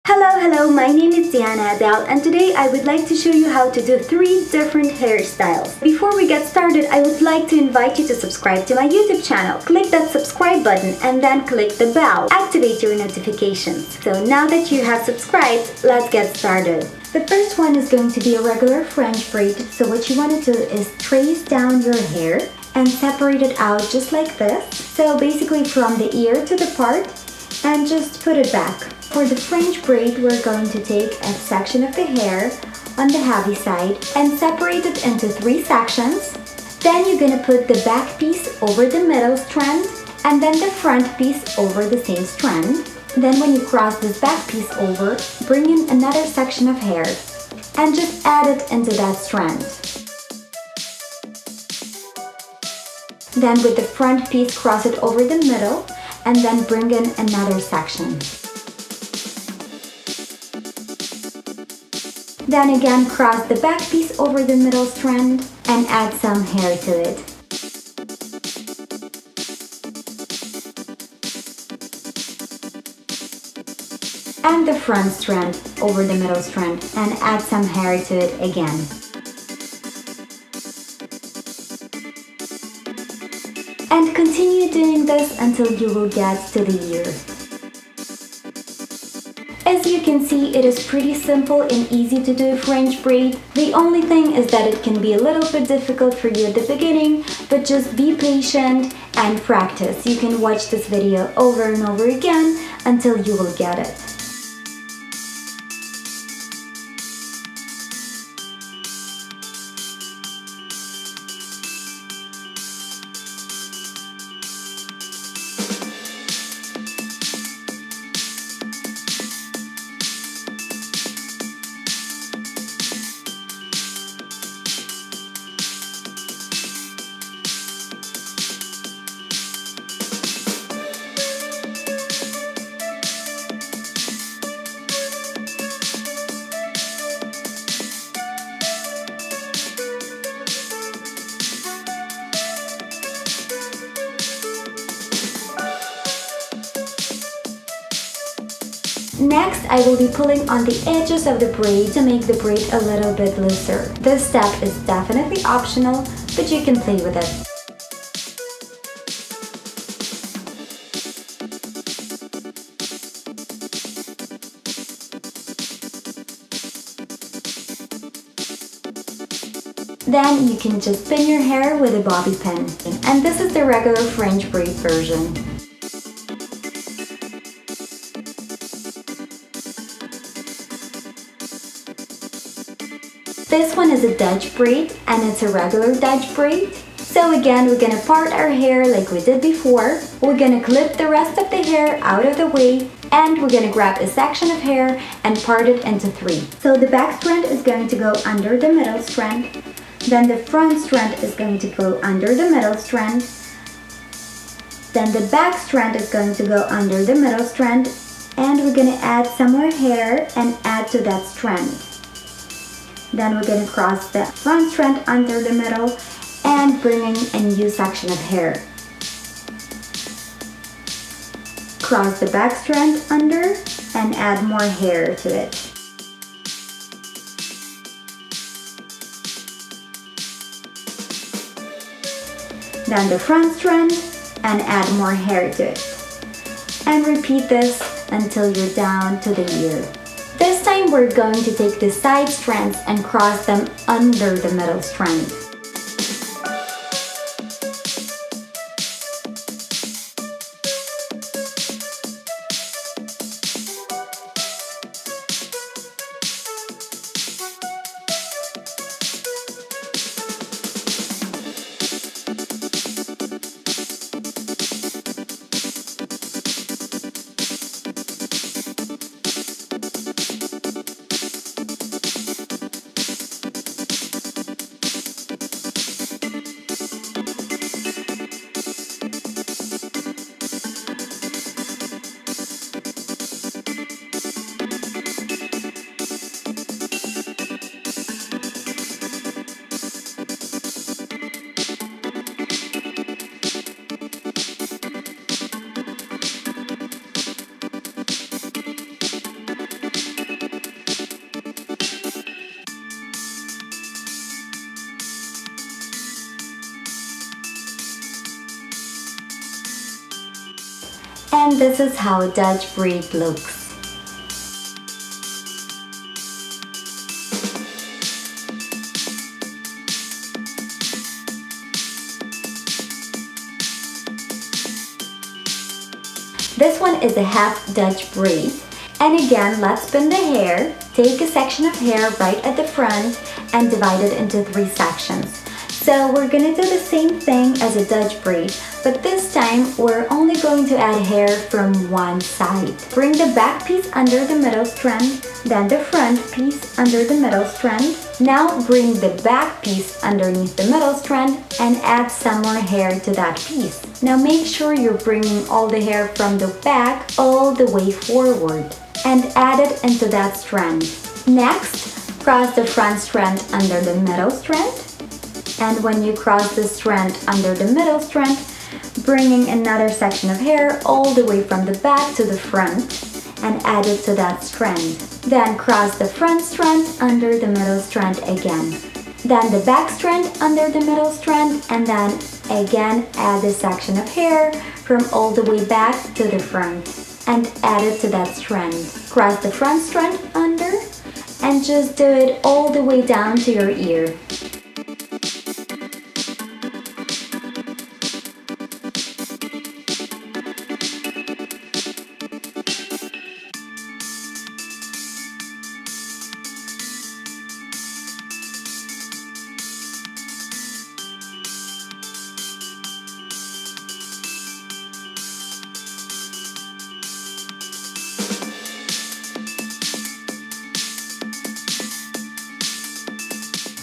Hello, my name is DiannaAdel and today I would like to show you how to do 3 different hairstyles. Before we get started, I would like to invite you to subscribe to my YouTube channel. Click that subscribe button and then click the bell. Activate your notifications. So now that you have subscribed, let's get started. The first one is going to be a regular French braid. So what you want to do is trace down your hair and separate it out just like this. So basically from the ear to the part and just put it back. For the French braid, we're going to take a section of the hair on the heavy side and separate it into 3 sections. Then you're going to put the back piece over the middle strand and then the front piece over the same strand. Then when you cross this back piece over, bring in another section of hair and just add it into that strand. Then with the front piece, cross it over the middle and then bring in another section. Then again, cross the back piece over the middle strand and add some hair to it. And the front strand over the middle strand and add some hair to it again. And continue doing this until you will get to the ear. As you can see, it is pretty simple and easy to do a French braid. The only thing is that it can be a little bit difficult for you at the beginning, but just be patient and practice. You can watch this video over and over again until you will get it. Next, I will be pulling on the edges of the braid to make the braid a little bit looser. This step is definitely optional, but you can play with it. Then you can just pin your hair with a bobby pin. And this is the regular French braid version. This one is a Dutch braid and it's a regular Dutch braid. So again, we're gonna part our hair like we did before. We're gonna clip the rest of the hair out of the way and we're gonna grab a section of hair and part it into 3. So the back strand is going to go under the middle strand. Then the front strand is going to go under the middle strand. Then the back strand is going to go under the middle strand. And we're gonna add some more hair and add to that strand. Then we're going to cross the front strand under the middle and bring in a new section of hair. Cross the back strand under and add more hair to it. Then the front strand and add more hair to it. And repeat this until you're down to the ear. This time we're going to take the side strands and cross them under the middle strand. And this is how Dutch braid looks. This one is a half Dutch braid. And again, let's pin the hair. Take a section of hair right at the front and divide it into 3 sections. So we're gonna do the same thing as a Dutch braid, but this time we're only going to add hair from one side. Bring the back piece under the middle strand, then the front piece under the middle strand. Now bring the back piece underneath the middle strand and add some more hair to that piece. Now make sure you're bringing all the hair from the back all the way forward and add it into that strand. Next, cross the front strand under the middle strand. And when you cross the strand under the middle strand, bringing another section of hair all the way from the back to the front and add it to that strand. Then cross the front strand under the middle strand again. Then the back strand under the middle strand, and then again add a section of hair from all the way back to the front and add it to that strand. Cross the front strand under and just do it all the way down to your ear.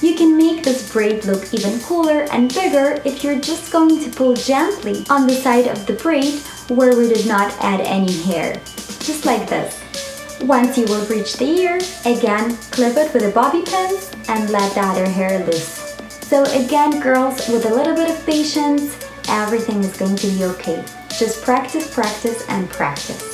You can make this braid look even cooler and bigger if you're just going to pull gently on the side of the braid where we did not add any hair. Just like this. Once you will reach the ear, again clip it with a bobby pins and let the other hair loose. So again girls, with a little bit of patience, everything is going to be okay. Just practice, practice and practice.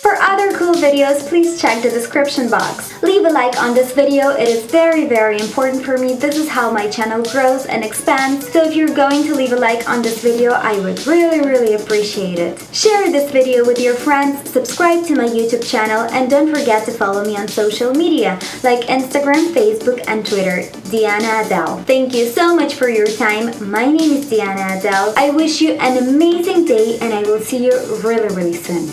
For other cool videos, please check the description box. Leave a like on this video, it is very important for me. This is how my channel grows and expands. So if you're going to leave a like on this video, I would really appreciate it. Share this video with your friends, subscribe to my YouTube channel, and don't forget to follow me on social media like Instagram, Facebook, and Twitter, DiannaAdel. Thank you so much for your time. My name is DiannaAdel. I wish you an amazing day and I will see you really soon.